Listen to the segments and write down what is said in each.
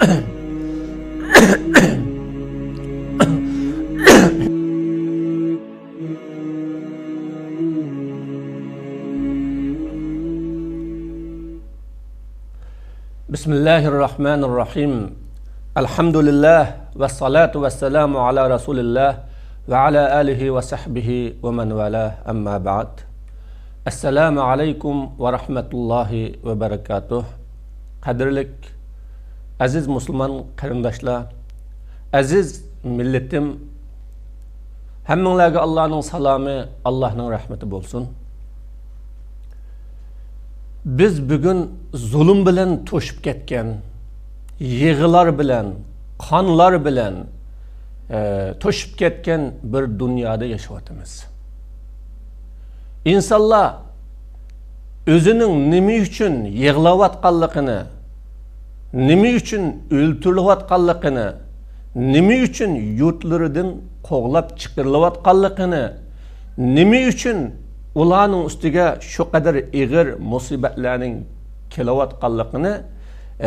Bismillahirrahmanirrahim. Elhamdülillah ve salatu ve selamu ala Resulillah ve ala alihi ve sahbihi ve men vela amma ba'd. Esselamu aleykum ve rahmetullahi ve berekatuh. Kadirlik, aziz Müslüman karindaşlar, aziz milletim, hemminlerge Allah'ın salamı, Allah'ın rahmeti bolsun. Biz bugün zulüm bilen toşup ketken, yığılar bilen, kanlar bilen toşup ketken bir dünyada yaşayatımız. İnsanlar özünün nimi üçün yığılavatqanlıqını, nimi üçün öldürülevatqanlıqını, nimi üçün yurtlarıdan qoğlap çıkırılavatqanlıqını, nimi üçün ulanın üstüge şu kadar ağır musibetlerinin kelavatqanlıqını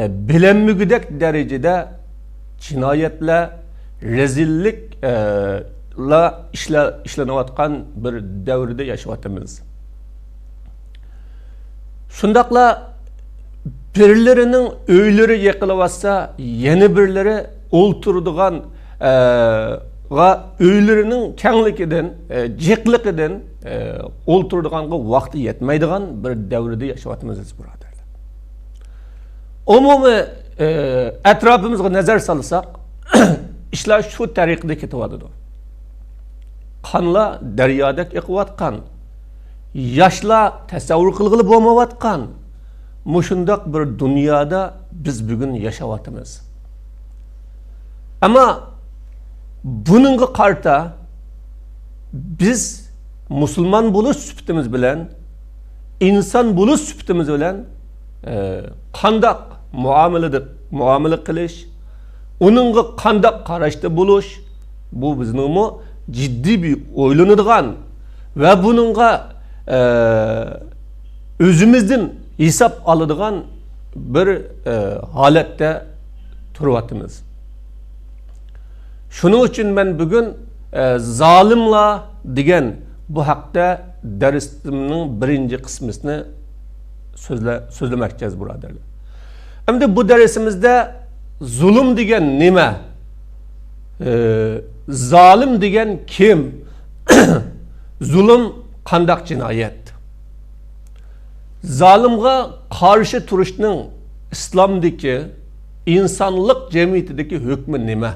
bilenmügüdek derecede cinayetle, rezillikle işlenevatqan bir devrede yaşayatımız. Şundaqla birilerinin öyleri yıkılıvatsa yeni birileri olturduğun öylerinin kenglikiden, ceklikiden olturduğun vakti yetmeydiğin bir devrede yaşayatımız buraderler. Umumi etrafımızga nazar salsak, işler şu tariqda ketivadıdı. Kanla deryadek iqvatqan, yaşla tasavvur qılgılı bolmavatqan, muşundaq bir dünyada biz bugün yaşayatımız. Ama bununla karta biz Müslüman buluş süptimiz bilen, insan buluş süptimiz bilen qandaq muamele qilish, onunla qandaq qarashda buluş, bu bizning ciddi bir o'ylanadigan ve bununla özümüzden hesap aladigan bir holatda turvatimiz. Şunun için ben bugün zalimla degan bu haqda dersimning birinci kısmını sözlemekçiyiz buraderler. Hem bu dersimizde zulüm degan nima? Zalim degan kim? Zulüm qandaq cinayet? Zalimga karşı turishning İslamdaki, insanlık cemiyetideki hükmü nima?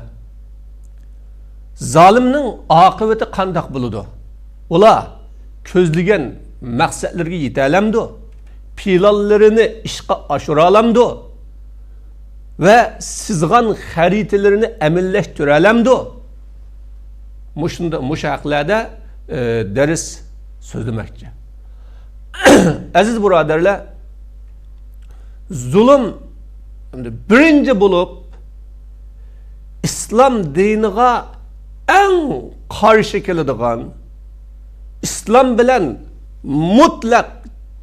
Zalimning akıbeti qandaq buludu? Ola közlügen maqsadlarga yeta alamdi? Planlarini ishga oshira alamdi? Ve sizgan haritelerini emilleştire alamdi? Muş haqlarda ders sözlemekçi. Aziz buraderler, zulüm birinci bulup İslam diniga en karşı keladigan, İslam bilen mutlak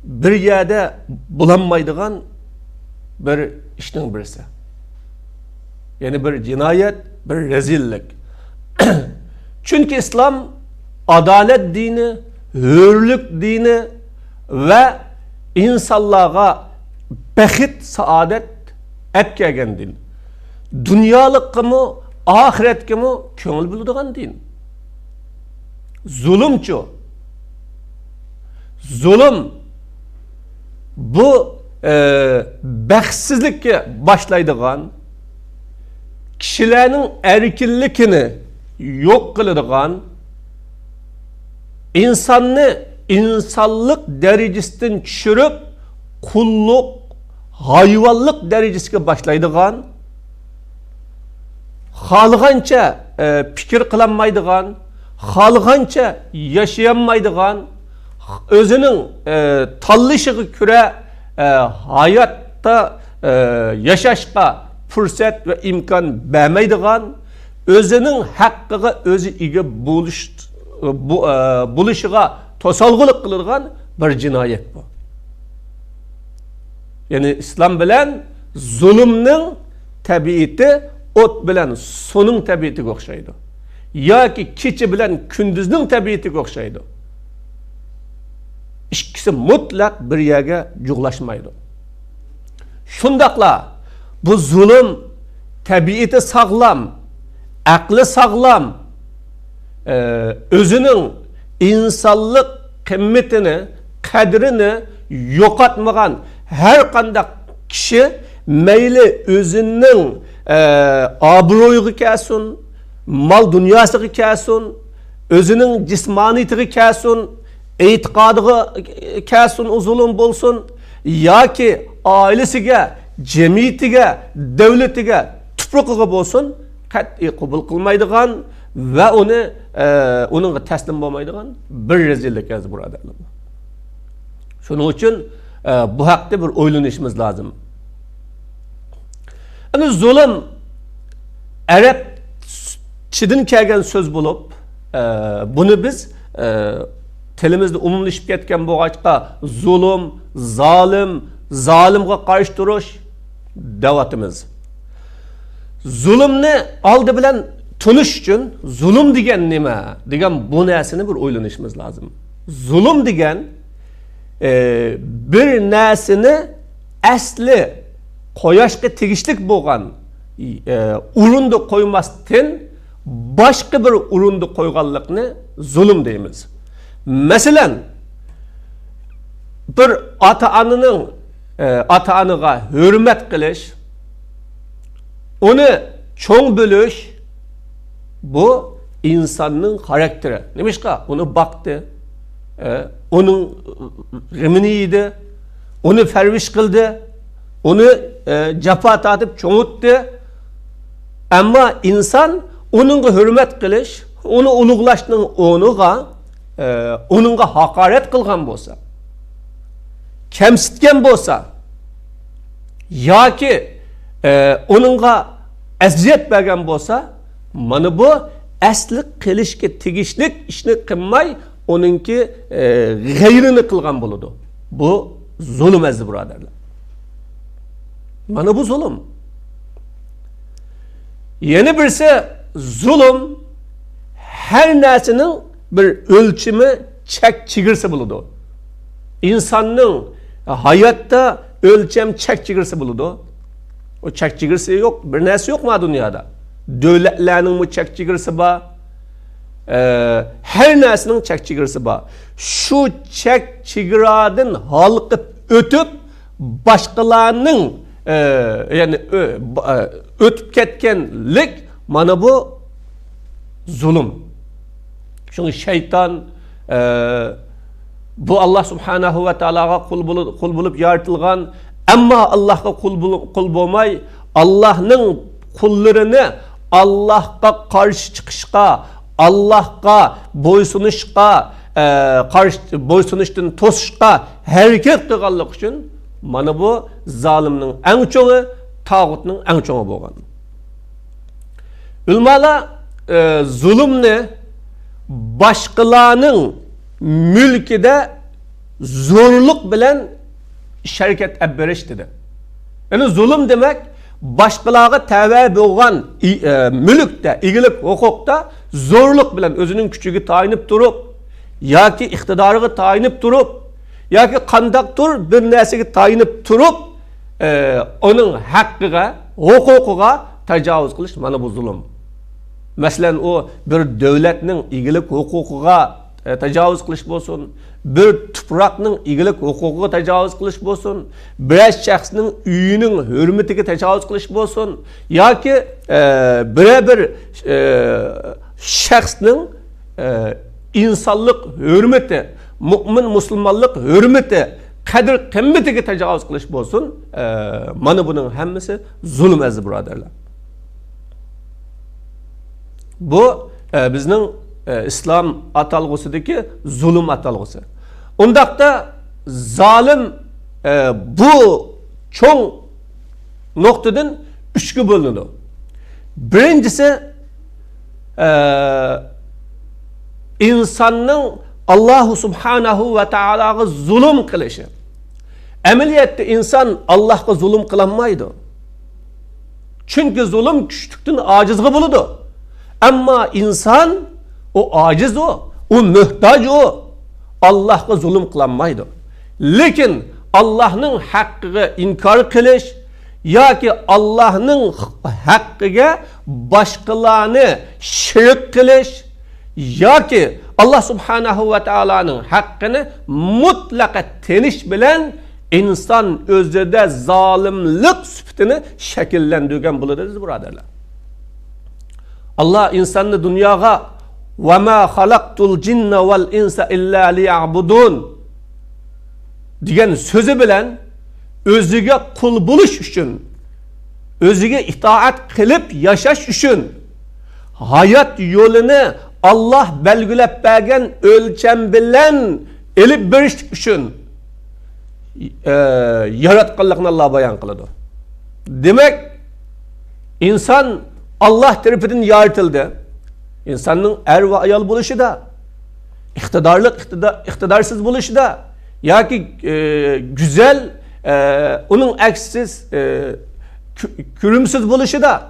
bir yerde bulanmaydigan bir işning birisi. Yani bir cinayet, bir rezillik. Çünkü İslam adalet dini, hürlük dini ve insanlığa bəxit, saadet etkigen din. Dünyalık mı, ahiret mi köngül bulduğun din. Zulümçü. Zulüm bu bəxtsizlikке başlaydıgan, kişilerin erkinlikini yok kılıdıgan, insanlık derecesinden düşürüp kulluk, hayvanlık derecesine başlaydıgan, halgança fikir kılanmaydıgan, halgança yaşayanmaydıgan, özünün tallışığı küre hayatta yaşaşqa fırsat ve imkan vermeydigan, özünün hakkıga özü ige buluşuğa tosalgılık kılırgan bir cinayet bu. Yani İslam bilen zulümün tabiati o't bilan suvning tabiatiga o'xshaydi. Yoki kecha bilan kunduzning tabiatiga o'xshaydi. İkisi mutlaq bir yerga jug'lashmaydi. Shundaqla bu zulm tabiati sog'lom, aqli sog'lom, o'zining insonlik qimmatini, qadrini yo'qotmagan har qanday kishi mayli o'zining obro'yiga kelsin, mal dunyosiga kelsin, o'zining jismoniyatiga kelsin, e'tiqodiga kelsin, zulm bo'lsin yoki oilasiga, jamiyatiga, davlatiga, tuproqiga bo'lsin, qat'iy qabul qilmaydigan va uningga taslim bo'lmaydigan bir rezillik az birodarlar. Shuning uchun bu haqda bir o'ylanishimiz lozim. Ana zulm arabchidan kelgan so'z bo'lib, buni biz tilimizde umumlashib ketgan bo'lg'achqa zulm, zolim, zolimga qarshi turish davatimiz. Zulmni oldi bilan tunish uchun zulm degan nima degan bu narsani bir o'ylanishimiz lozim. Zulm degan bir narsani asli qo'yashga tegishlik bo'lgan o'rinda qo'ymasdan boshqa bir o'rinda qo'yganlikni zulm deymiz. Masalan, bir ota-onaga hurmat qilish, uni cho'ng bilish bu insonning xarakteri. Nimishqa uni baqdi, uning g'imini yedi, uni farvish qildi, uni jafo tortib cho'ngitdi. Ammo inson uningga hurmat qilish, uni ulug'lashning o'rniga onunğa hakaret qilgan bo'lsa, kamsitgan bo'lsa yoki onunğa aziyat bergan bo'lsa, mana bu asli qilishga tegishlik ishni qilmay, onunki g'ayrini qilgan bo'ladi. Bu zulm aziz birodarlar. Mana bu zulm. Yana birisi zulm her narsaning bir ölçümü çek çigirse buludu. İnsanın hayatta ölçem çek çigirse buludu. O çek çigirse yok. Bir nesi yok mu dünyada? Devletlerinin mu çek çigirse ba? Her nesinin çek çigirse ba. Şu çek çigiradın halkıp ötüp başkalarının yani ötüp ketkenlik mana bu zulüm. Çünkü şeytan bu Allah subhanahu ve ta'alaga kul bulup yaratılgan, ama Allah'a kul bulmay, Allah'ın kullarını Allah'a karşı çıkışka, Allah'a boysunuşka, boysunuştan tosuşka hareket kılganlık için mana bu zalimnin en çoğu, tağutның en çoğu bolgan. Ulamalar zulümni başkalarının mülkide zorluk bilen şirket ebberiş dedi. Yani zulüm demek başkalarına tevbe bolgan mülkte, igilik, hukukta zorluk bilen özünün küçüğü tayinip durup, yoki iktidarıga tayinip durup, yoki qandaqdır bir narsaga tayinip durup, onun hakkıga, hukukuga tajavuz qilish mana bu zulüm. Mesela o bir devletning igilik hukukuga tajavuz qilish bo'lsin, bir tuproqning igilik hukukuga tajavuz qilish bo'lsin, bir shaxsning uyining hurmatiga tajavuz qilish bo'lsin, yoki bir shaxsning insonlik hurmati, mu'min musulmonlik hurmati, qadr qimmatiga tajovuz qilish bo'lsin, mana buning hammasi zulm aziz birodarlar. Bu bizning islom atalg'usidagi zulm atalg'usi. Undaqda zalim bu cho'ng nuqtadan uchga bo'linadi. Birinchisi insonning Alloh subhanahu va taolaga zulm qilishi. Amaliyotda inson Allohga zulm qilolmaydi. Çünkü zulüm küçüklükten acizge buludu. Ama insan o aciz o muhtaç o. Allah'a zulüm kılanmaydı. Lekin Allah'ın hakkını inkar kılış ya ki Allah'ın hakkıga başkalarını şirk kılış ya ki Allah subhanahu ve ta'ala'nın hakkını mutlaka teniş bilen insan özüde zalimlik sübtini şekillendirgen buluruz buraderler. Allah insanı dünyaya وَمَا خَلَقْتُ الْجِنَّ وَالْاِنْسَ اِلَّا لِيَعْبُدُونَ diyen sözü bilen özüge kul buluş üçün, özüge itaat kılıp yaşaş üçün, hayat yolunu Allah belgilep bergen ölçem bilen elip beriştik üçün yaratkanlıkını Allah bayan kılıdı. Demek insan Allah tarafından yaratıldı. İnsanın er ve ayal buluşu da, iktidarsız buluşu da, ya ki güzel, onun eksiz, kürümsüz buluşu da,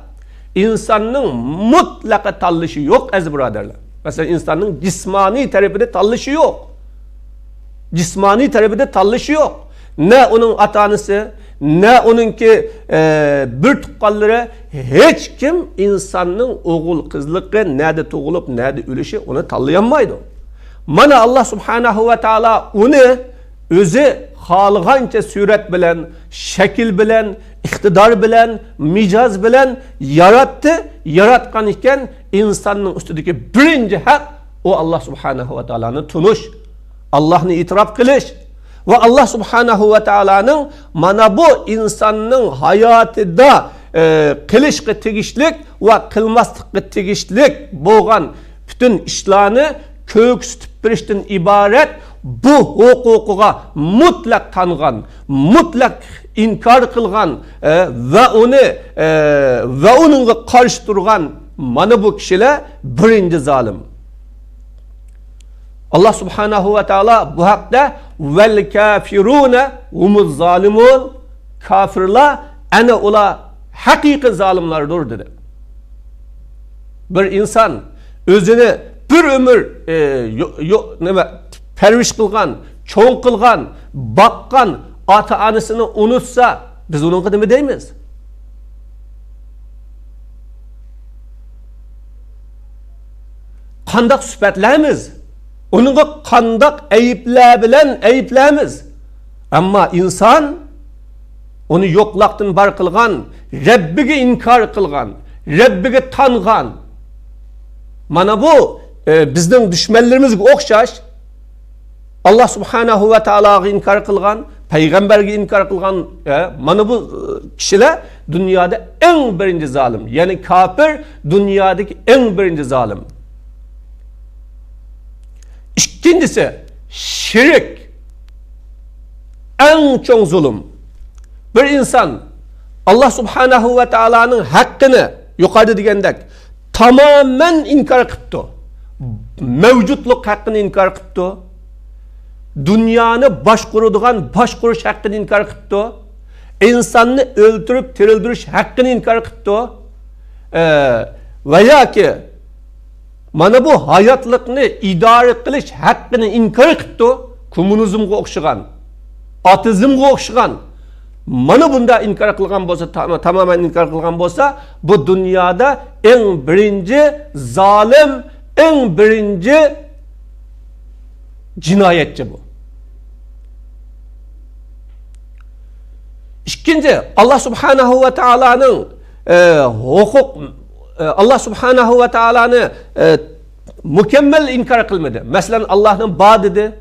insanın mutlaka tallışı yok ez braderler. Mesela insanın cismani tarafında tallışı yok. Cismani tarafında tallışı yok. Ne onun atanısı, ne onunki bir tukalları, hiç kim insanın oğul kızlığı nerede tuğulup nerede ölüşü onu tallayamaydı. Mana Allah subhanahu ve taala onu özü halganca suret bilen, şekil bilen, iktidar bilen, micaz bilen yarattı. Yaratkan iken insanın üstündeki birinci hak o Allah subhanahu ve taala'nı tunuş, Allah'ını itiraf kılış. Ve Allah subhanahu ve ta'ala'nın mana bu insanın hayatıda kılışkı tegişlik ve kılmaslıkı tegişlik boğan bütün işlerini köksütüp birişten ibaret bu hukukuğa mutlak tanıgan, mutlak inkar kılgan ve onunla karşı durgan mana bu kişiler birinci zalim. Allah subhanahu ve taala bu hakta vel kafirune humuz zalimun kafirler ana ola hakiki zalimlerdir dedi. Bir insan özünü bir ömür perviş kılgan, çoğun kılgan, bakkan ata anasını unutsa biz onun kadar deymiz. Kandak süpetlerimiz. Onunla kandak eyipler bilen eyiplerimiz. Ama insan onu yoklaktan bar kılgan, Rabbige inkar kılgan, Rabbige tanıgan. Mana bu bizden düşmanlarımızga okşaş. Allah subhanahu ve ta'ala'yı inkar kılgan, peygamberge inkar kılgan, mana bu kişiler dünyada en birinci zalim. Yani kafir dünyadaki en birinci zalim. İkincisi şirk. En çok zulüm. Bir insan Allah subhanahu ve ta'ala'nın hakkını yukarıda degandek tamamen inkar kıptı. Mevcutluk hakkını inkar kıptı. Dünyanı başkuruduğun başkuruş hakkını inkar kıptı. İnsanını öldürüp tirildiriş hakkını inkar kıptı. Veya ki mana bu hayatlıkını idare kılış hakkını inkar kıptı. Komünizmge okşagan, atizmge okşagan. Mana bunda inkar kılgan bolsa, tamamen inkar kılgan bolsa, bu dünyada en birinci zalim, en birinci cinayetçi bu. İkinci, Allah subhanahu ve ta'ala'nın hukuk, Allah subhanahu ve ta'ala'nı mükemmel inkar kılmadı. Mesela Allah'ın ba dedi,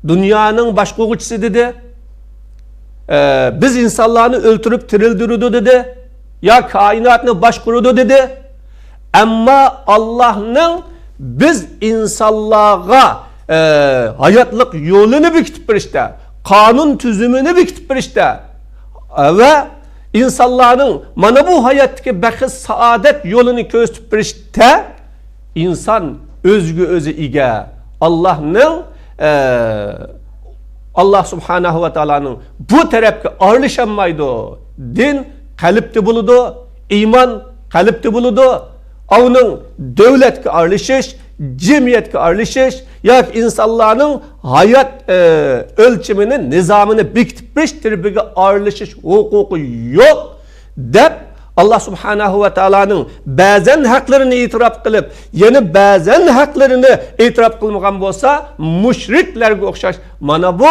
dünyanın başkurucusu dedi, biz insanlarını öldürüp tirildirdi dedi, ya kainatını başkurudu dedi. Ama Allah'ın biz insanlığa hayatlık yolunu büküp işte, kanun tüzümünü büküp işte ve insanların mana bu hayattaki bakı saadet yolunu köstüp işte insan özgü özü ige Allah'ın Allah subhanahu ve ta'ala'nın bu tarafka ağırlaşamaydı. Din kalipte buludu, iymon qalbda bo'ladi. Onun devletke aralışış, cemiyetke aralışış, ya insanların hayat ölçümünün, nizamını biktipmiştir, bir aralışış hukuku yok. Dep Allah Subhanahu ve Taala'nın bazen haklarını itiraf kılıp, yeni bazen haklarını itiraf kılmagan bolsa, müşriklerge okşaş. Mana bu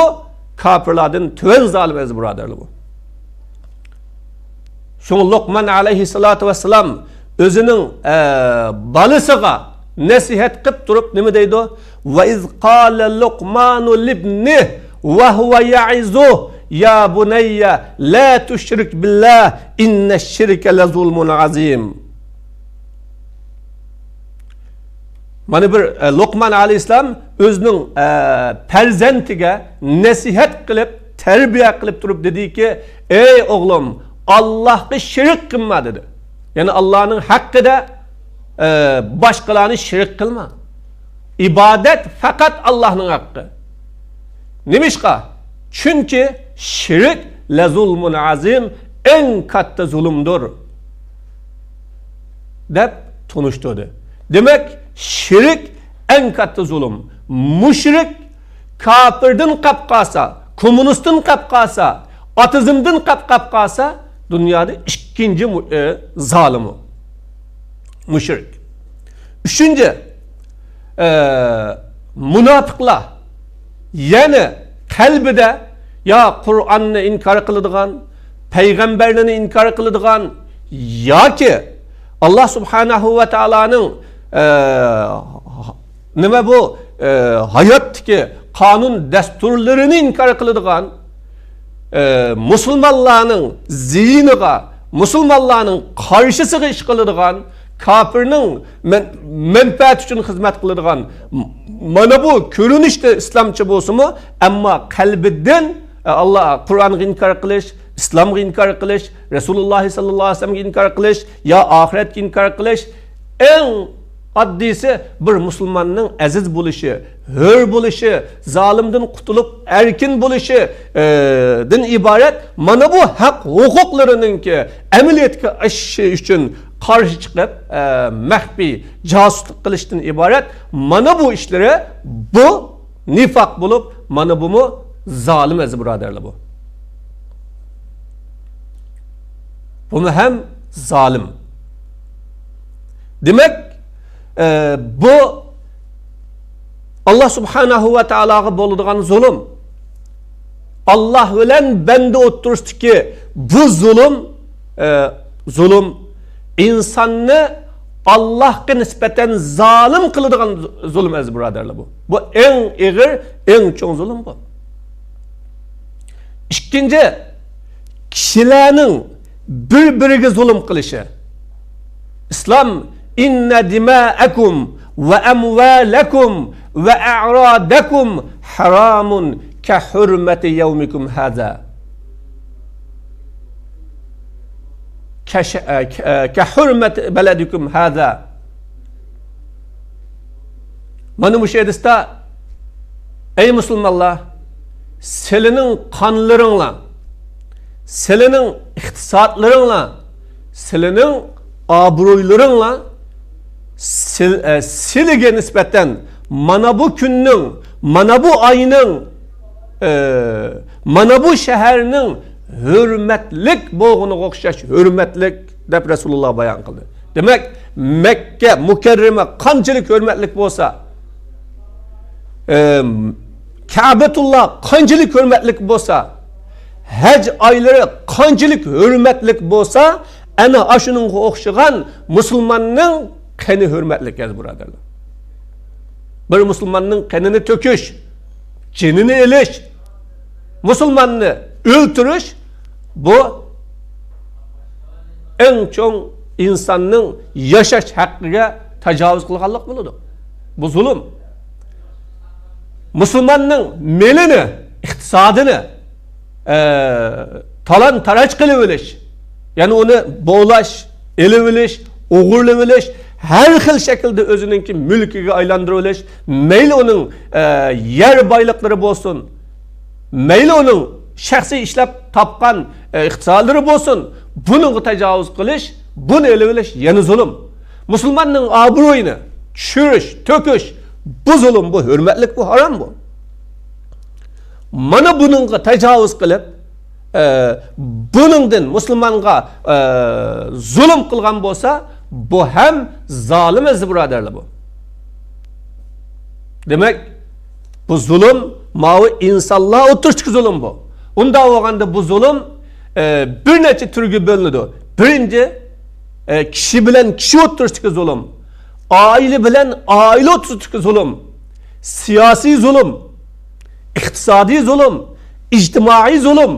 kafirladın tüven zalimez buradarlı bu. Şunu Lokman aleyhissalatu vesselam özünün balısıga nasihat qıp durup nima deydi? Ve iz qala Luqmanu libnih ve huve ya'izuh ya bunayya la tushrik billah inneşşirke lezulmun azim. Mana bir Luqman aleyhisselam özünün perzentiga nasihat qılıp, terbiye qılıp durup dedi ki, ey oğlum, Allah'ı şirk qilma dedi. Yani Allah'ın hakkıda başkalarını şirk kılma. İbadet fakat Allah'ın hakkı. Nimişka? Çünkü şirk le zulmun azim, en katta zulümdür. Dep konuşturdu. Demek şirk en katta zulüm. Müşrik kafirdin kapkasa, komünistin kapkasa, atizmdin kapkasa, dünyada ikinci zalimi. Müşrik. Üçüncü, münafıklar. Yani kalbide ya Kur'an'ı inkar kılıdığan, peygamberini inkar kılıdığan, ya ki Allah Subhanahu ve Taala'nın nima bu hayattaki kanun desturlarını inkar kılıdığan, Müslümanların zihniga, Müslümanların karşısıga iş kılıdığan, kafirinin menfaat için hizmet kılıdığan, mana bu görünüşte İslamçı bolsunmu, ama kalbinden Allah Kur'an'ı inkar kılış, İslam'ı inkar kılış, Resulullah sallallahu aleyhi ve sellem'i inkar kılış, ya ahiret'i inkar kılış, en addisi bir Müslümanın aziz buluşu, hür buluşu, zalimden kutulup erkin buluşu din ibaret. Mana bu hak hukuklarının ki emniyetki aşı için karşı çıkıp mehbi casusluk kılıştan ibaret. Mana bu işlere bu nifak bulup mana bu mu zalim ezi buraderli bu. Bu mu hem zalim. Demek bu Allah Subhanahu ve Taala'ga boladigan zulüm. Allah bilen bende oturuştu ki bu zulüm insanını Allah'a nispeten zalim kıladigan zulüm ez buraderler bu. Bu en ağır, en çoğun zulüm bu. İkinci, kişilerin birbirine zulüm kılışı. İslam inne dima'akum ve emvalakum ve a'radakum haramun ke hürmeti yevmikum haza. Ke hürmeti beledikum haza. Mana bu şeydista ey Müslümanlar, senin kanlarınla, senin iktisatlarınla, senin abroylarınla silige nispeten mana bu günün, mana bu ayının, mana bu şehirinin hürmetlik boğunu okşaş, hürmetlik dep Resulullah bayan kıldı. Demek Mekke mükerreme kançılık hürmetlik olsa, Kâbetullah kançılık hürmetlik olsa, hac ayları kançılık hürmetlik olsa, ana aşının okşagan Müslümanın kanı hürmetlik yaz buradarlar. Bir Müslümanın kanını töküş, canını eliş, Müslümanını öldürüş, bu en çok insanın yaşaş hakkıga tecavüz kılganlık buludu. Bu zulüm. Müslümanın melini, iktisadını talan taraç kılıveliş, yani onu boğulaş, eliveliş, uğurleveliş, her xil şekilde özününki mülküge aylandırılış, meyli onun yer baylıkları bolsun, meyli onun şahsi işlep tapkan iktisadları bolsun, bunu tecavüz kılış, Bunu ele bilish yana zulm. Müslümanın obro'yini tushirish, to'kish, bu zulm, bu hurmatlik, bu harom bu. Mana buningga tajovuz qilib, buningdan musulmonga zulm qilgan bo'lsa, bu ham zolim aziz birodarlar bu. Demak, bu zulm mavi insonlar o'tirishki zulm bu. Unda bo'lganda bu zulm bir necha turga bo'linadi. Birinchi kishi bilan kishi o'tirishki zulm, oila bilan oila o'tirishki zulm, siyosiy zulm, iqtisodiy zulm, ijtimoiy zulm.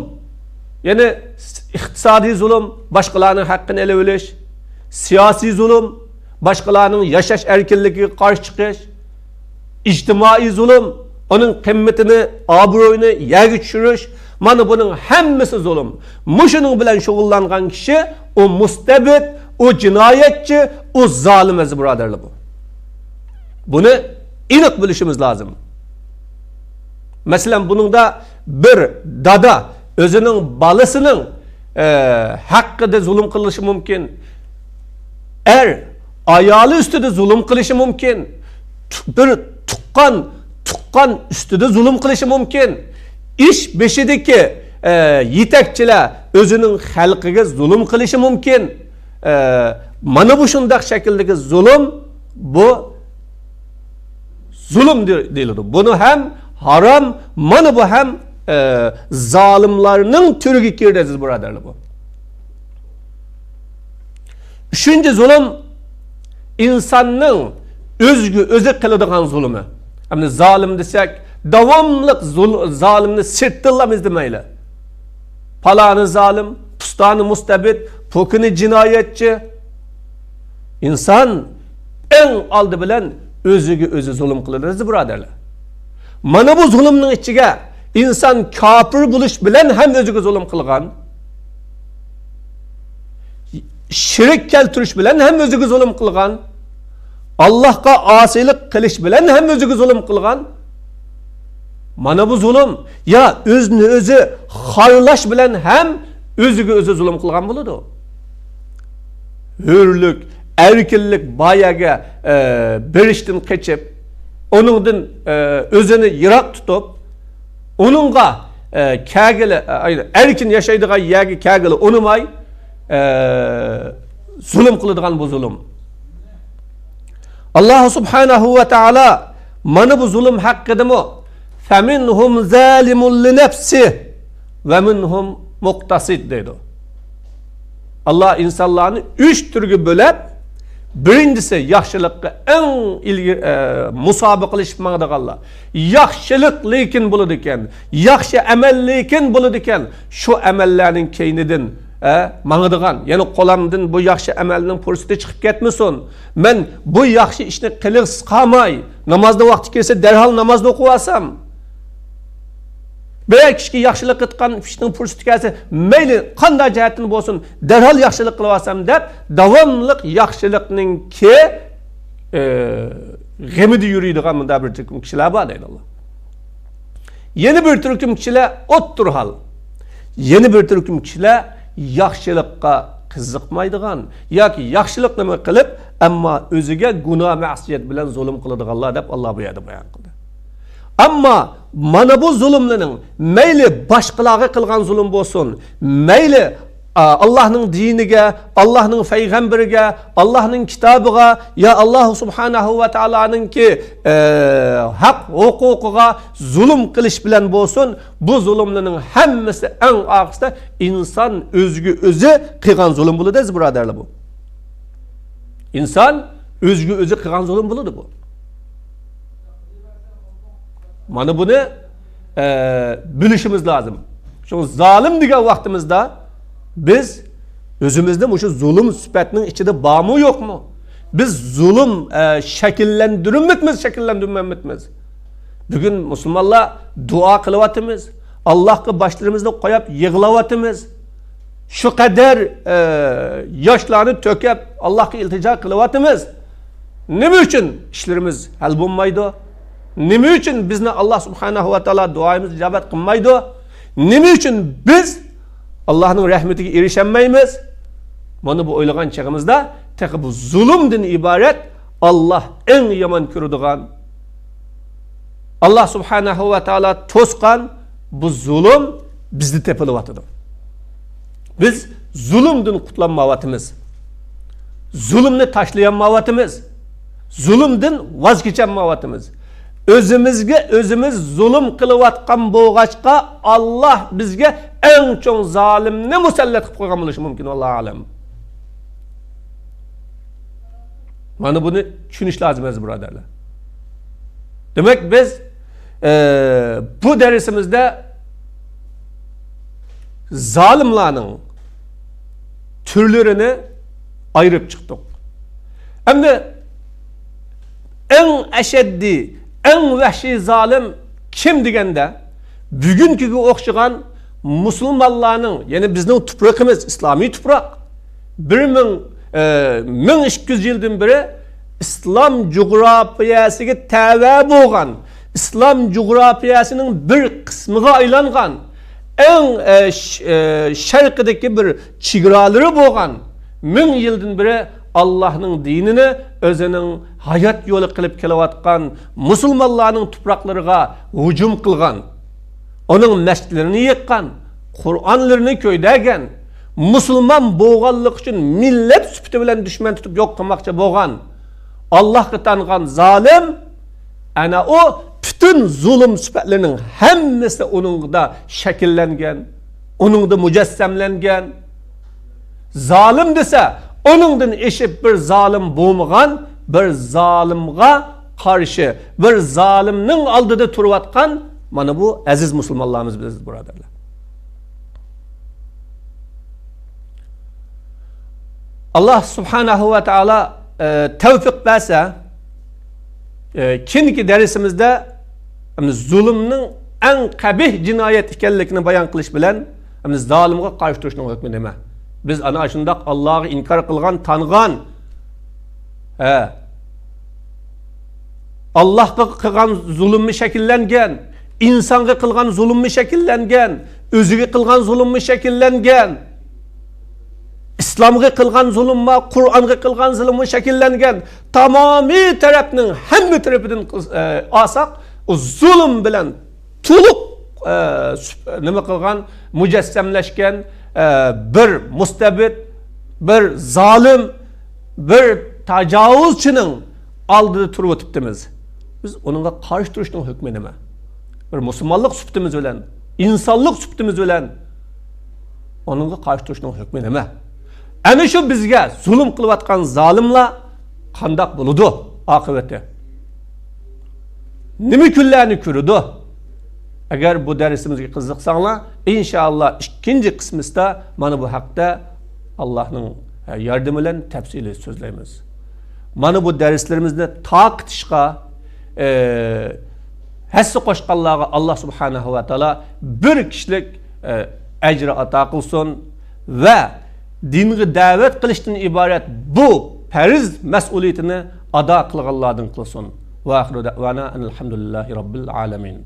Yani iqtisodiy zulm boshqalarning haqqini ele olish, siyosiy zulm boshqalarning yashash erkinligiga qarshi chiqish, ijtimoiy zulm onun qimmatini, obro'yini yerga tushirish. Mana buning hammasi zulm. Mushuning bilan shug'ullangan kishi o mustabid, o jinoyatchi, o zolim aziz birodarlar bu. Buni aniq bilishimiz lozim. Masalan, buningda bir dada o'zining balasining haqqida zulm qilishi mumkin. Ayoli ustida zulm qilishi mumkin. Bir tuqqan ustida zulm qilishi mumkin. İş beshidagi yetakchilar o'zining xalqiga zulm qilishi mumkin. Mana bu shunday shakldagi zulm, bu zulm deyiladi. Bunu ham haram, mana bu ham zalimlarning türüge kirdi aziz birodarlar bu. Üçüncü zulm insonning o'zi qiladigan zulmi. Hamda zalim desek, davomliq zalimni sirtillamiz demayli. Palani zalim, pustani mustabid, pokini jinoyatchi. İnsan en aldı bilen o'zi zulm qiladi aziz birodarlar. Mana bu zulmning ichiga insan kafir buluş bilen hem o'ziga zulm qilgan, shirik keltirish bilen hem o'ziga zulm qilgan, Allah'a asilik qilish bilen hem o'ziga zulm qilgan. Mana bu zulm ya o'zini o'zi xorlash bilen hem o'ziga o'zi zulm qilgan bo'ladi. Hürlük, erkinlik bayaga berishdan qochib, onundan o'zini yiroq tutib, onunga kagili, erkin yaşaydigan yerga kagili unumay zulm qiladigan bu zulm. Allah subhanahu wa ta'ala mana bu zulm haqqidami faminhum zalimun li nafsi ve minhum muqtasid deydi. Allah insanlarni 3 türge bölüp, birincisi yaxshilikqa en musobaqa qilishib maqdaganlar. Yaxshilik lekin bo'ladi ekan, yaxshi amal lekin bo'ladi ekan, shu amallarning keynidan maqdagan, ya'ni qo'lamdan bu yaxshi amalning fursati chiqib ketmasin. Men bu yaxshi ishni qilib qolmay, namozda vaqti kelsa darhol namozni o'qib olsam, bir kişi yaxshilik qilgan ishning fursati kelsa, mayli qanday jihatdan bo'lsin, darhol yaxshilik qilib olsam deb, davomliq yaxshilikning g'amida yuradigan bunda bir turkum kishilar bor deydi Allah. Yeni bir turkum kishilar o'ttir hal. Yeni bir turkum kishilar yaxshilikqa qiziqmaydigan yoki yaxshilik nima qilib, ammo o'ziga gunoh ma'siyat bilan zulm qiladiganlar deb Allah bu yerda bayon qildi. Amma mana bu zulmlarning mayli boshqalarga qilgan zulm bo'lsin, mayli Allah'ның diniga, Allah'ның payg'ambariga, Allah'ның kitobiga ya Allah subhanahu va taoloning ki haq huquqiga zulm qilish bilan bo'lsin, bu zulmlarning hammasi eng og'irida inson o'ziga o'zi qilgan zulm bo'ladi aziz birodarlar bu. İnson o'ziga o'zi qilgan zulm bo'ladi bu. Mana buni bilishimiz lazım. Şu zalim degan vaqtimizda biz özümüzde şu zulüm süpetinin içinde bağımı yok mu? Biz zulüm şekillendirmemiz. Bugün Müslümanlar dua kılıvatımız, Allah'a başlarımızda koyup yığılavatımız. Şu kadar yaşlarını töküp Allah'a iltica kılıvatımız. Ne için işlerimiz hal bulmaydı? Ne için bizne Allah subhanahu wa ta'ala duayımız icabet kılmaydı? Ne için biz Allah'ın rahmetine erişemeyimiz? Mana bu o'ylagan chag'imizda tek bu zulümden ibaret Allah en yaman ko'radigan, Allah subhanahu va taala to'sqan bu zulüm bizni tepilyapti. Biz zulümden qutlanmayapmiz. Zulümni tashlayanmayapmiz. Zulümden vaz kechmayapmiz. Özümüz zulüm qilayotgan bo'lg'achqa Allah bizga eng cho'ng zolimni musallat qilib qo'ygan bo'lishi mumkin, vallohu alam. Mana buni tushunish lozim aziz birodarlar. Demak biz bu darsimizda zalimlarning türlerini ayırıp çıktık. Hem de en eşeddi, en vahşi zalim kim degende bugünkü o'xshagan musulmonlarning, yani bizning tuprog'imiz islomiy tuproq 1200 yildan beri islom jug'rafiyasiga tava bo'lgan, islom jug'rafiyasining bir qismiga aylangan, en sharqidagi bir chegaralari bo'lgan 1000 yildan beri Allah'ın dinini özünün hayat yolu qilib kelayotgan musulmonlarning tuproqlariga hujum qilgan, onun mescidlerini yıkkan, Kur'anlarını ko'ydagan, musulmon bo'lganlik uchun millet süpti bilan düşman tutib yo'q qilmoqchi bo'lgan Allah'ga tanıgan zalim, ana o bütün zulüm süpetlerinin hammasi onunda şekillengen, onunda mücessemlengen. Zalim dese onundan eşip bir zalim bo'lmagan, bir zalimga karşı, bir zalimning oldida turayotgan mana bu aziz musulmonlarimiz biz birodarlar. Allah subhanahu va taala tevfik berse kinki dersimizde zulümning en qabih cinayet ekanligini bayon qilish bilan zalimga qarshi turishning hukmi nima? Biz ana shundoq Allohga inkor qilgan, tangan, Allohga qilgan zulmni shakllangan, insonga qilgan zulmni shakllangan, o'ziga qilgan zulmni shakllangan, İslam'a qilgan zulmma, Qur'onga qilgan zulmni shakllangan tamomiy tarafning hamma tarafidan olsak, o zulm bilan to'liq nima qilgan, mujassamlashgan bir mustabid, bir zalim, bir tajovuzchining oldida turib o'tibdimiz. Biz onunla qarshi turishning hukmi nima? Bir musulmonlik suftimiz bilan, insonlik suftimiz bilan onunla qarshi turishning hukmi nima? Ana shu bizga zulm qilayotgan zolimlar qandoq bo'ladi oqibati? Nima kunlarni ko'radi? Agar bu darsimizga qiziqsanglar, inshaalloh ikkinchi qismida mana bu haqda Allohning yordami bilan tafsili so'zlaymiz. Mana bu darslarimizni taqitishga hassa qo'shganlarga Allah subhanahu va taolo bir kishilik ajr ato qilsin va dinga da'vat qilishdan iborat bu farz mas'uliyatini ado qilganlardan qilsin. Va axiru da'vana alhamdulillahi robbil alamin.